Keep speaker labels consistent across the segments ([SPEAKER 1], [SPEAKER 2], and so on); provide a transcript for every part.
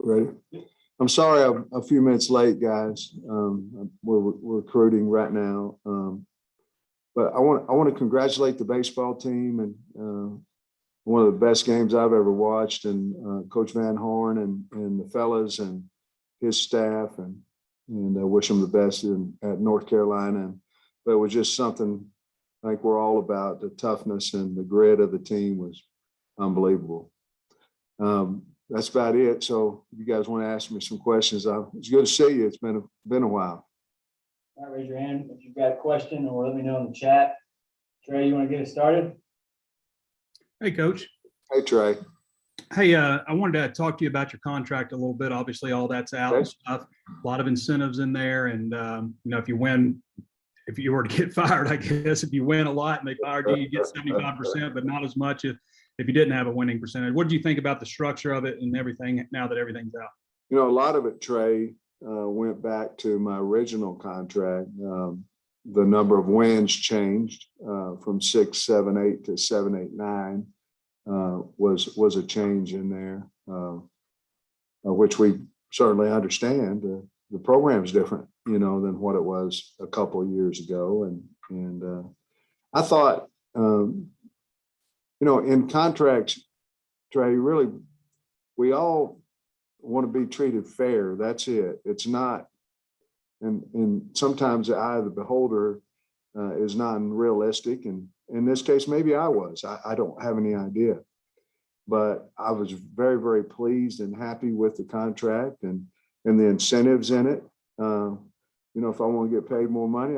[SPEAKER 1] Ready? I'm sorry I'm a few minutes late, guys. We're recruiting right now. But I want to congratulate the baseball team and one of the best games I've ever watched, and Coach Van Horn and the fellas and his staff, and wish them the best at North Carolina. But it was just something I think we're all about. The toughness and the grit of the team was unbelievable. That's about it. So if you guys want to ask me some questions, it's good to see you. It's been a while.
[SPEAKER 2] All right, raise your hand if you've got a question, or let me know in the chat. Trey, you want to get it started?
[SPEAKER 3] Hey, Coach.
[SPEAKER 1] Hey, Trey.
[SPEAKER 3] Hey, I wanted to talk to you about your contract a little bit. Obviously, all that's out and stuff. A lot of incentives in there, and if you win, if you were to get fired, I guess if you win a lot and they fired you, you get 75%, but not as much if you didn't have a winning percentage. What did you think about the structure of it and everything now that everything's out?
[SPEAKER 1] A lot of it, Trey, went back to my original contract. The number of wins changed from 6, 7, 8 to 7, 8, 9 was a change in there, which we certainly understand. The program's different, than what it was a couple of years ago. And I thought, in contracts, Trey, really, we all want to be treated fair. That's it. It's not, and sometimes the eye of the beholder is not unrealistic. And in this case, maybe I was. I don't have any idea. But I was very, very pleased and happy with the contract and the incentives in it. If I want to get paid more money,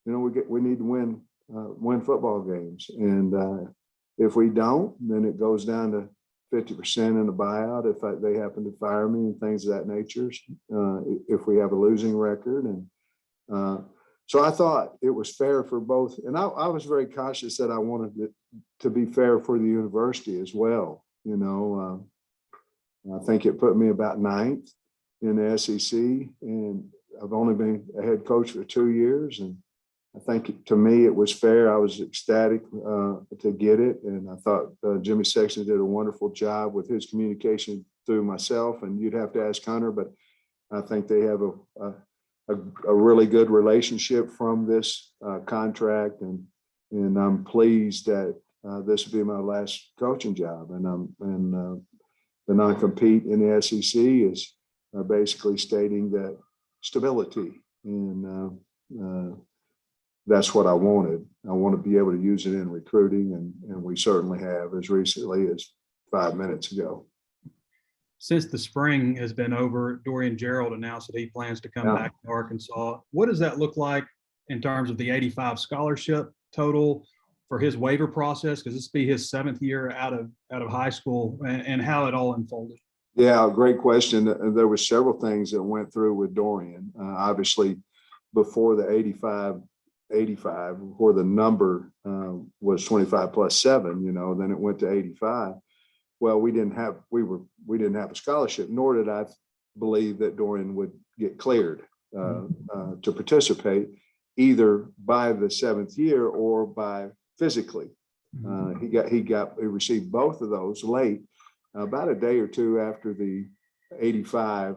[SPEAKER 1] we need to win football games. And if we don't, then it goes down to 50% in the buyout if they happen to fire me and things of that nature, if we have a losing record. And so I thought it was fair for both. And I was very cautious that I wanted it to be fair for the university as well. I think it put me about 9th in the SEC, and I've only been a head coach for 2 years. And I think to me, it was fair. I was ecstatic to get it. And I thought Jimmy Sexton did a wonderful job with his communication through myself. And you'd have to ask Hunter, but I think they have a really good relationship from this contract. And I'm pleased that this will be my last coaching job. And the non-compete in the SEC is basically stating that stability. And that's what I wanted. I want to be able to use it in recruiting, and we certainly have as recently as 5 minutes ago.
[SPEAKER 3] Since the spring has been over, Dorian Gerald announced that he plans to come back to Arkansas. What does that look like in terms of the 85 scholarship total for his waiver process? Because this will be his 7th year out of high school, and how it all unfolded. Yeah,
[SPEAKER 1] great question. There were several things that went through with Dorian. Obviously, before the 85, where the number was 25 plus 7, then it went to 85. Well, we didn't have a scholarship, nor did I believe that Dorian would get cleared to participate either by the 7th year or by physically. He received both of those late, about a day or two after the 85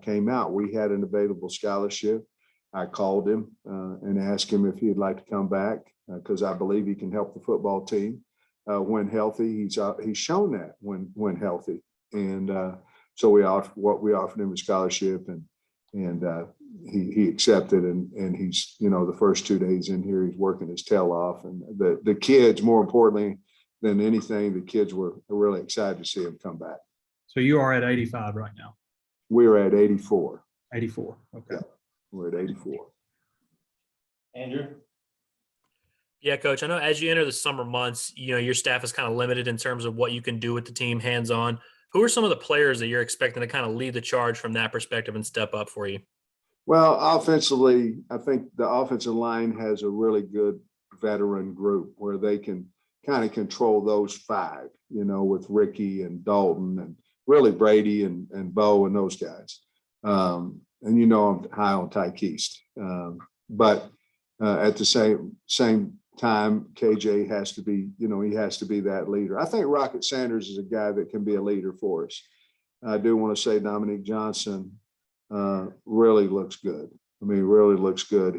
[SPEAKER 1] came out. We had an available scholarship. I called him and asked him if he'd like to come back because I believe he can help the football team when healthy. He's shown that when healthy, and so we offered him a scholarship, and he accepted, and he's the first 2 days in here he's working his tail off, and the kids, more importantly than anything, the kids were really excited to see him come back.
[SPEAKER 3] So you are at 85 right now.
[SPEAKER 1] We're at 84.
[SPEAKER 3] 84. Okay.
[SPEAKER 1] Yeah. We're at 84.
[SPEAKER 2] Andrew?
[SPEAKER 4] Yeah, Coach, I know as you enter the summer months, your staff is kind of limited in terms of what you can do with the team hands-on. Who are some of the players that you're expecting to kind of lead the charge from that perspective and step up for you?
[SPEAKER 1] Well, offensively, I think the offensive line has a really good veteran group where they can kind of control those 5, with Ricky and Dalton and really Brady and Bo and those guys. And I'm high on Tyke East. But at the same time, KJ has to be, he has to be that leader. I think Rocket Sanders is a guy that can be a leader for us. I do want to say Dominique Johnson really looks good. I mean, really looks good.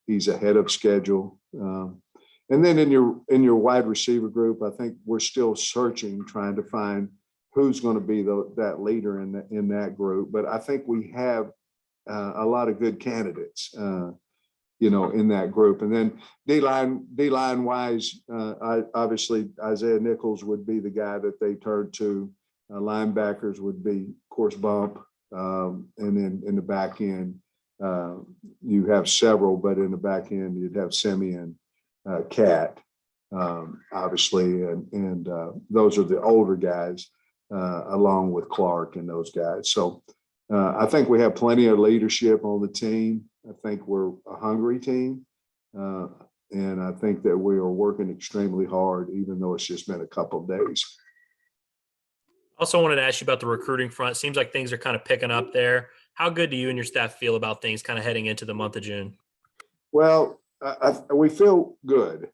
[SPEAKER 1] He's ahead of schedule. And then in your wide receiver group, I think we're still searching, trying to find who's going to be that leader in that group. But I think we have a lot of good candidates, in that group. And then D-line wise, obviously Isaiah Nichols would be the guy that they turn to. Linebackers would be, of course, Bump. And then in the back end, you have several, but in the back end, you'd have Simeon, Cat, obviously, and those are the older guys, along with Clark and those guys. So I think we have plenty of leadership on the team. I think we're a hungry team, and I think that we are working extremely hard, even though it's just been a couple of days.
[SPEAKER 4] Also wanted to ask you about the recruiting front. Seems like things are kind of picking up there. How good do you and your staff feel about things kind of heading into the month of June?
[SPEAKER 1] Well, we feel good.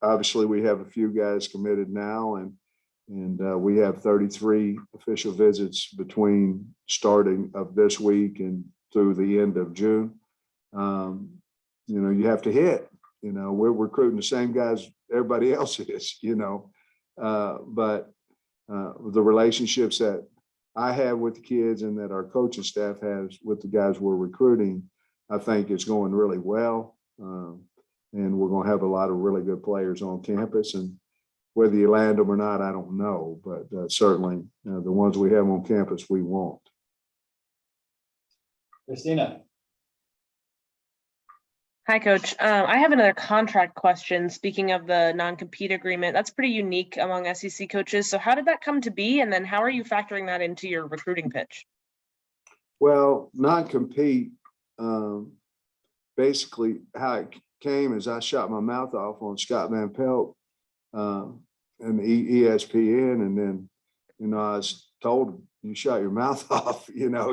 [SPEAKER 1] Obviously, we have a few guys committed now, and we have 33 official visits between starting of this week and through the end of June. You have to hit. We're recruiting the same guys everybody else is. But the relationships that I have with the kids and that our coaching staff has with the guys we're recruiting, I think it's going really well. And we're going to have a lot of really good players on campus. And whether you land them or not, I don't know. But certainly the ones we have on campus, we want.
[SPEAKER 2] Christina.
[SPEAKER 5] Hi, Coach. I have another contract question. Speaking of the non-compete agreement, that's pretty unique among SEC coaches. So how did that come to be? And then how are you factoring that into your recruiting pitch?
[SPEAKER 1] Well, non-compete, basically how it came is I shot my mouth off on Scott Van Pelt and ESPN. And then, I was told you shot your mouth off,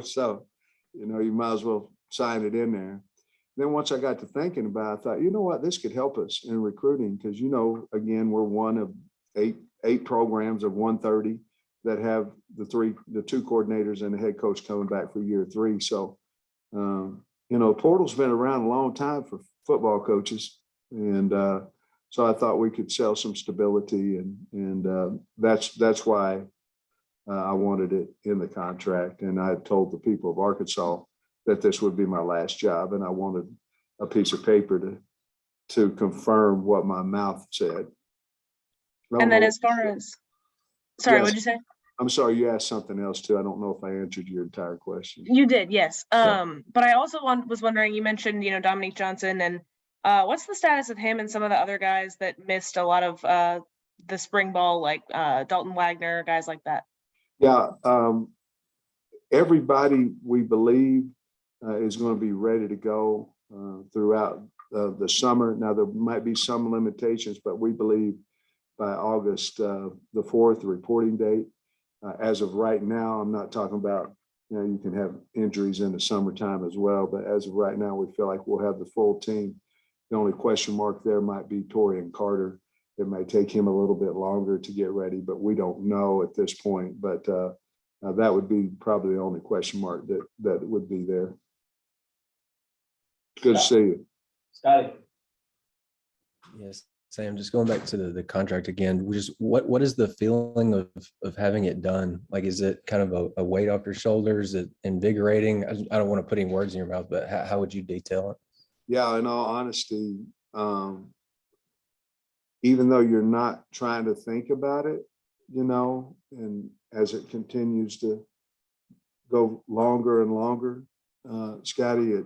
[SPEAKER 1] so, you might as well sign it in there. Then once I got to thinking about it, I thought, you know what, this could help us in recruiting because, again, we're one of eight programs of 130 that have the two coordinators and the head coach coming back for year 3. So, portal's been around a long time for football coaches. And so I thought we could sell some stability and that's why I wanted it in the contract. And I told the people of Arkansas that this would be my last job. And I wanted a piece of paper to confirm what my mouth said.
[SPEAKER 5] And then as far as, sorry,
[SPEAKER 1] Yes.
[SPEAKER 5] what'd you say?
[SPEAKER 1] I'm sorry, you asked something else too. I don't know if I answered your entire question.
[SPEAKER 5] You did, yes.
[SPEAKER 1] Okay.
[SPEAKER 5] But I also was wondering, you mentioned, Dominique Johnson, and what's the status of him and some of the other guys that missed a lot of the spring ball, like Dalton Wagner, guys like that?
[SPEAKER 1] Yeah, everybody we believe is going to be ready to go throughout the summer. Now, there might be some limitations, but we believe by August the 4th, the reporting date. As of right now, I'm not talking about, you can have injuries in the summertime as well, but as of right now, we feel like we'll have the full team. The only question mark there might be Dorian Gerald. It may take him a little bit longer to get ready, but we don't know at this point. But that would be probably the only question mark that would be there. Good to see you.
[SPEAKER 2] Scotty.
[SPEAKER 6] Yes, Sam, just going back to the contract again, what is the feeling of having it done? Like, is it kind of a weight off your shoulders? Is it invigorating? I don't want to put any words in your mouth, but how would you detail it?
[SPEAKER 1] Yeah, in all honesty, even though you're not trying to think about it, and as it continues to go longer and longer, Scotty,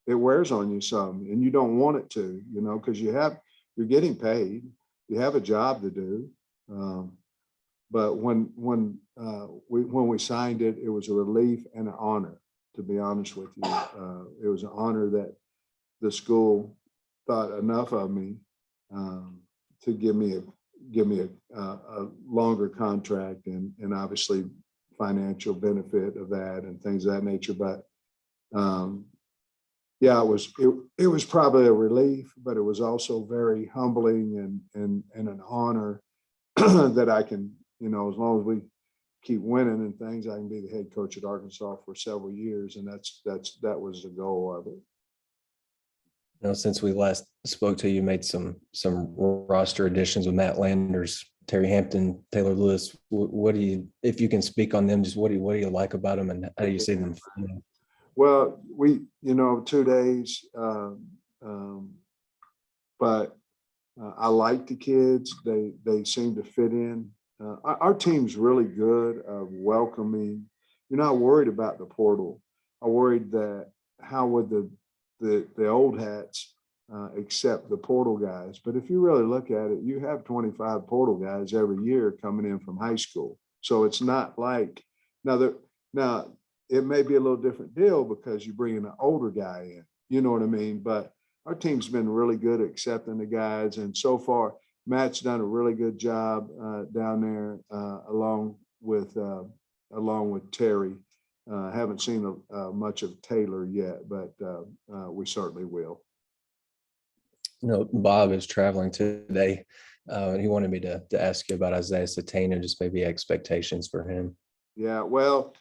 [SPEAKER 1] it wears on you some, and you don't want it to, because you're getting paid, you have a job to do. But when we signed it, it was a relief and an honor, to be honest with you. It was an honor that the school thought enough of me to give me a longer contract and obviously financial benefit of that and things of that nature. But yeah, it was probably a relief, but it was also very humbling and an honor that I can you know, as long as we keep winning and things, I can be the head coach at Arkansas for several years. And that was the goal of it.
[SPEAKER 6] You know, since we last spoke to you, made some roster additions with Matt Landers, Terry Hampton, Taylor Lewis. What do you, if you can speak on them, just what do you like about them, and how do you see them?
[SPEAKER 1] Well, we, you know, 2 days, but I like the kids. They seem to fit in. Our team's really good of welcoming. You're not worried about the portal. I worried that how would the old hats accept the portal guys. But if you really look at it, you have 25 portal guys every year coming in from high school. So it's not like now it may be a little different deal because you bring in an older guy in, you know what I mean? But our team's been really good at accepting the guys. And so far, Matt's done a really good job down there along with Terry. Haven't seen much of Taylor yet, but we certainly will.
[SPEAKER 6] You know, Bob is traveling today, and he wanted me to ask you about Isaiah Satane and just maybe expectations for him.
[SPEAKER 1] Yeah, well,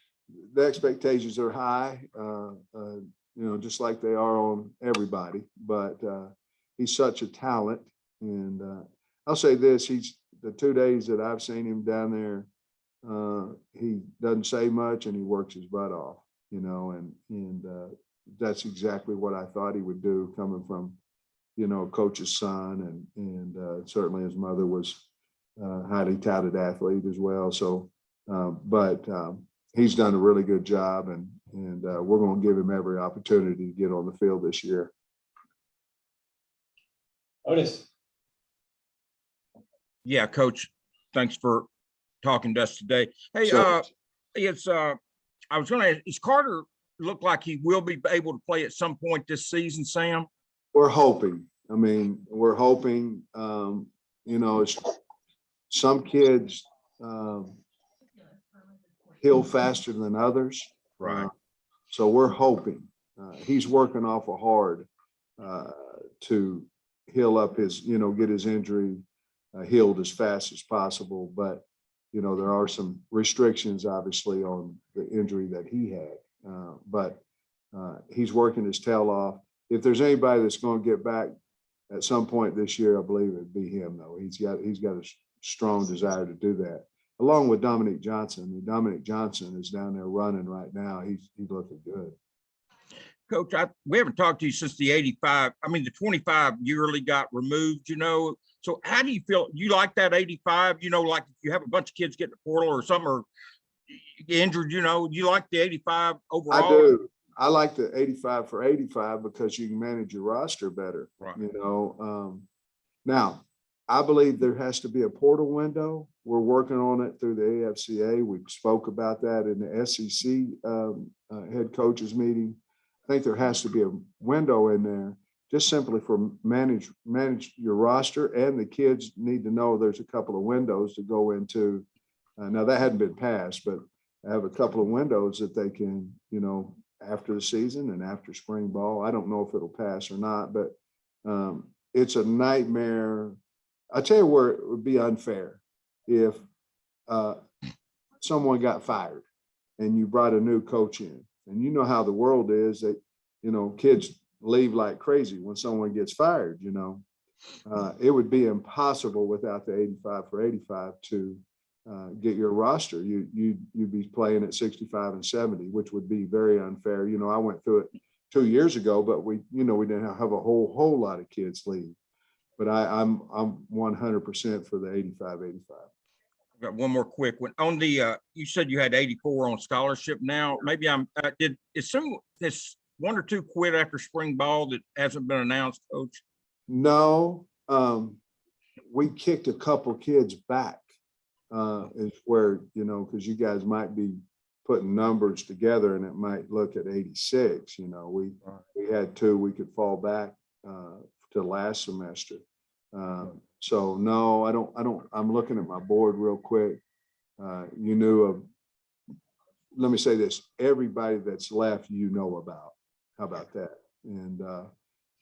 [SPEAKER 1] the expectations are high, you know, just like they are on everybody. But he's such a talent, and I'll say this: he's the 2 days that I've seen him down there. He doesn't say much and he works his butt off, you know, and that's exactly what I thought he would do coming from, you know, coach's son, and certainly his mother was a highly touted athlete as well. So, but he's done a really good job, and we're going to give him every opportunity to get on the field this year.
[SPEAKER 2] Otis.
[SPEAKER 7] Yeah, Coach, thanks for talking to us today. Hey,
[SPEAKER 1] Sure.
[SPEAKER 7] I was going to ask, is Carter look like he will be able to play at some point this season, Sam?
[SPEAKER 1] We're hoping. I mean, we're hoping, you know, some kids heal faster than others.
[SPEAKER 7] Right.
[SPEAKER 1] So we're hoping. He's working awful hard to heal up his, you know, get his injury healed as fast as possible. But, you know, there are some restrictions, obviously, on the injury that he had. But he's working his tail off. If there's anybody that's going to get back at some point this year, I believe it'd be him, though. He's got a strong desire to do that, along with Dominic Johnson. Dominic Johnson is down there running right now. He's looking good.
[SPEAKER 7] Coach, we haven't talked to you since the 85. I mean, the 25 yearly got removed, you know. So how do you feel? You like that 85? You know, like if you have a bunch of kids get the portal or some are injured, you know, you like the 85 overall?
[SPEAKER 1] I do. I like the 85 for 85 because you can manage your roster better.
[SPEAKER 7] Right.
[SPEAKER 1] You know, now I believe there has to be a portal window. We're working on it through the AFCA. We spoke about that in the SEC head coaches meeting. I think there has to be a window in there just simply for manage your roster, and the kids need to know there's a couple of windows to go into. Now that hadn't been passed, but I have a couple of windows that they can, you know, after the season and after spring ball. I don't know if it'll pass or not, but it's a nightmare. I tell you where it would be unfair if someone got fired and you brought a new coach in, and you know how the world is that, you know, kids leave like crazy when someone gets fired, you know. It would be impossible without the 85 for 85 to get your roster. You'd be playing at 65 and 70, which would be very unfair. You know, I went through it 2 years ago, but we didn't have a whole lot of kids leave. But I'm 100% for the 85-85.
[SPEAKER 7] I've got one more quick one. On the you said you had 84 on scholarship now. Maybe did assume this 1 or 2 quit after spring ball that hasn't been announced, Coach?
[SPEAKER 1] No, we kicked a couple kids back. Is where, you know, because you guys might be putting numbers together and it might look at 86. You know, we had 2 we could fall back to last semester. So no, I don't. I'm looking at my board real quick. You knew of. Let me say this: everybody that's left, you know about. How about that? And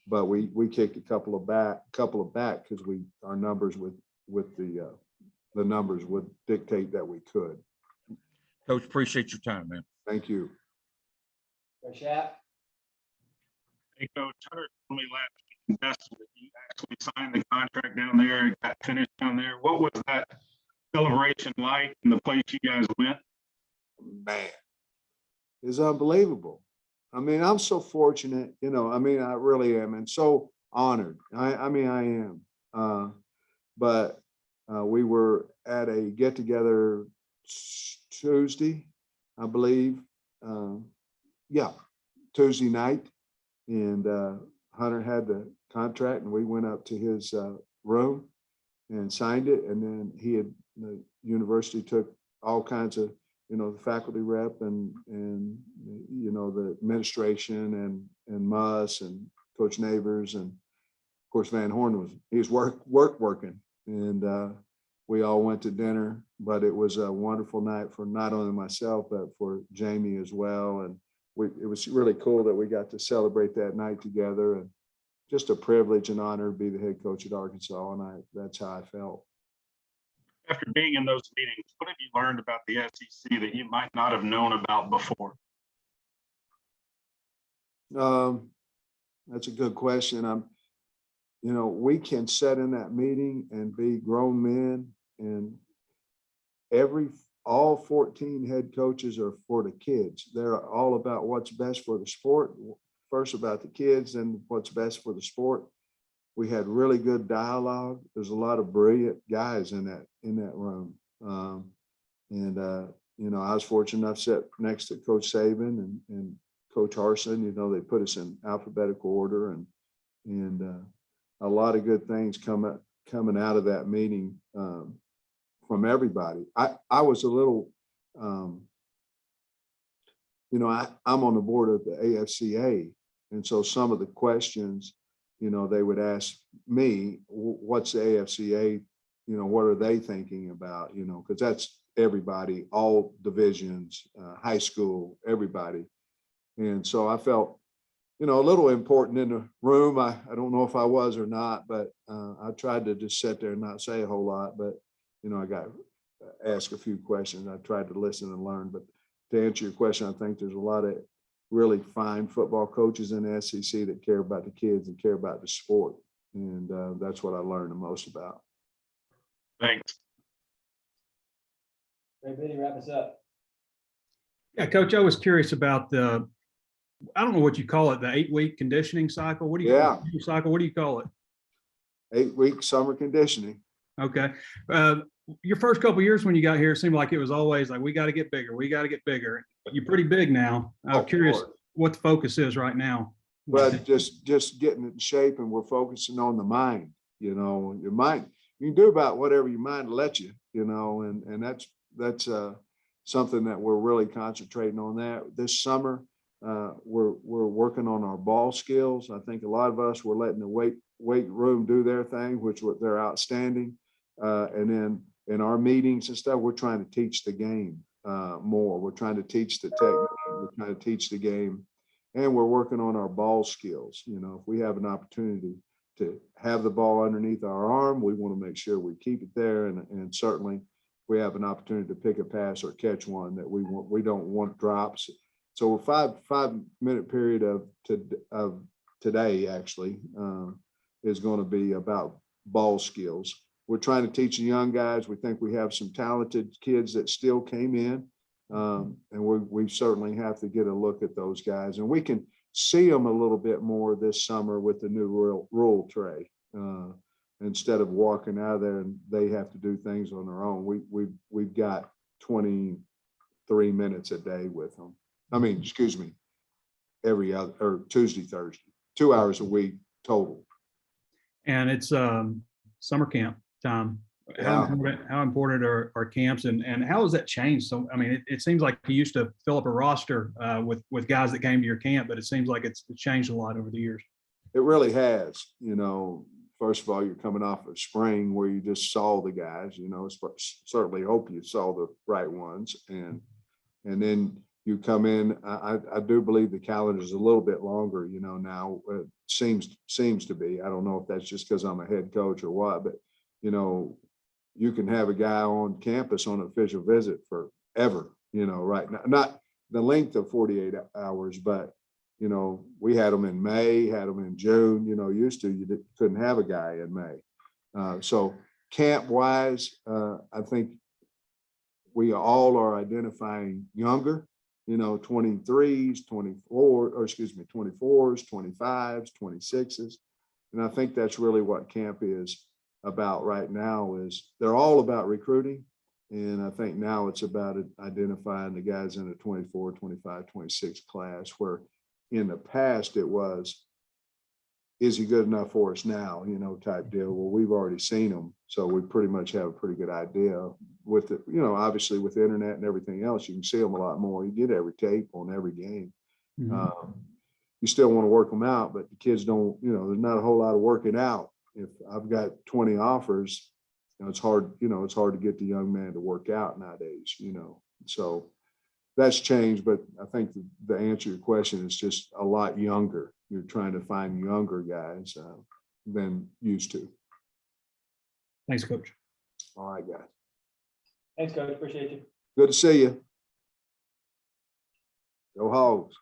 [SPEAKER 1] but we kicked a couple of back because our numbers with the the numbers would dictate that we could.
[SPEAKER 7] Coach, appreciate your time, man.
[SPEAKER 1] Thank you.
[SPEAKER 2] Coach Schapp?
[SPEAKER 8] Hey, Coach, Hunter told me last week that you actually signed the contract down there and got finished down there. What was that celebration like in the place you guys went?
[SPEAKER 1] Man, it's unbelievable. I mean, I'm so fortunate, you know, I mean, I really am, and so honored. I mean, I am. But we were at a get together Tuesday, I believe. Yeah, Tuesday night. And Hunter had the contract and we went up to his room and signed it. And then the university took all kinds of, you know, the faculty rep and you know, the administration and Muss and Coach Neighbors and of course Van Horn he was working. And we all went to dinner, but it was a wonderful night for not only myself, but for Jamie as well. And it was really cool that we got to celebrate that night together, and just a privilege and honor to be the head coach at Arkansas. And that's how I felt.
[SPEAKER 8] After being in those meetings, what have you learned about the SEC that you might not have known about before?
[SPEAKER 1] That's a good question. You know, we can sit in that meeting and be grown men, and all 14 head coaches are for the kids. They're all about what's best for the sport, first about the kids and what's best for the sport. We had really good dialogue. There's a lot of brilliant guys in that room. You know, I was fortunate enough to sit next to Coach Saban and Coach Carson. You know, they put us in alphabetical order, and a lot of good things coming out of that meeting from everybody. I was a little, you know, I'm on the board of the AFCA, and so some of the questions, you know, they would ask me, what's the AFCA, you know, what are they thinking about, you know, because that's everybody, all divisions, high school, everybody. And so I felt, you know, a little important in the room. I don't know if I was or not, but I tried to just sit there and not say a whole lot. But, you know, I got asked a few questions. I tried to listen and learn. But to answer your question, I think there's a lot of really fine football coaches in the SEC that care about the kids and care about the sport. And that's what I learned the most about.
[SPEAKER 8] Thanks.
[SPEAKER 2] Ray Biddy, wrap us up.
[SPEAKER 3] Yeah, Coach, I was curious about I don't know what you call it, the 8-week conditioning cycle. What do you call it? Cycle? What do you call it?
[SPEAKER 1] 8-week summer conditioning.
[SPEAKER 3] Okay. Your first couple of years when you got here, it seemed like it was always like, we got to get bigger. We got to get bigger. You're pretty big now. I'm curious what the focus is right now.
[SPEAKER 1] But just getting in shape, and we're focusing on the mind. You know, your mind, you can do about whatever your mind will let you, you know, and that's something that we're really concentrating on that this summer. We're working on our ball skills. I think a lot of us were letting the weight room do their thing, which they're outstanding. And then in our meetings and stuff, we're trying to teach the game more. We're trying to teach the technique. We're trying to teach the game, and we're working on our ball skills. You know, if we have an opportunity to have the ball underneath our arm, we want to make sure we keep it there. And certainly, if we have an opportunity to pick a pass or catch one, that we don't want drops. So a 5-minute period of today actually is going to be about ball skills. We're trying to teach the young guys. We think we have some talented kids that still came in, and we certainly have to get a look at those guys. And we can see them a little bit more this summer with the new rule tray. Instead of walking out of there and they have to do things on their own, we've got 23 minutes a day with them. I mean, excuse me, every other, or Tuesday, Thursday, 2 hours a week total.
[SPEAKER 3] And it's summer camp time. How important are camps, and how has that changed? So, I mean, it seems like you used to fill up a roster with guys that came to your camp, but it seems like it's changed a lot over the years.
[SPEAKER 1] It really has. You know, first of all, you're coming off of spring where you just saw the guys, you know, certainly hope you saw the right ones. And then you come in, I do believe the calendar is a little bit longer, you know, now it seems to be. I don't know if that's just because I'm a head coach or what, but, you know, you can have a guy on campus on an official visit forever, you know, right now, not the length of 48 hours, but, you know, we had them in May, had them in June, you know, used to, couldn't have a guy in May. So camp wise, I think we all are identifying younger, you know, 23s, 24s, 25s, 26s. And I think that's really what camp is about right now, is they're all about recruiting. And I think now it's about identifying the guys in the 24, 25, 26 class, where in the past it was, is he good enough for us now, you know, type deal. Well, we've already seen him, so we pretty much have a pretty good idea with it. You know, obviously with the internet and everything else, you can see them a lot more. You get every tape on every game. You still want to work them out, but the kids don't, you know, there's not a whole lot of working out. If I've got 20 offers, you know, it's hard to get the young man to work out nowadays, you know. So that's changed, but I think the answer to your question is just a lot younger. You're trying to find younger guys than used to.
[SPEAKER 3] Thanks, Coach.
[SPEAKER 1] All right, guys.
[SPEAKER 2] Thanks, Coach. Appreciate you.
[SPEAKER 1] Good to see you. Go Hogs.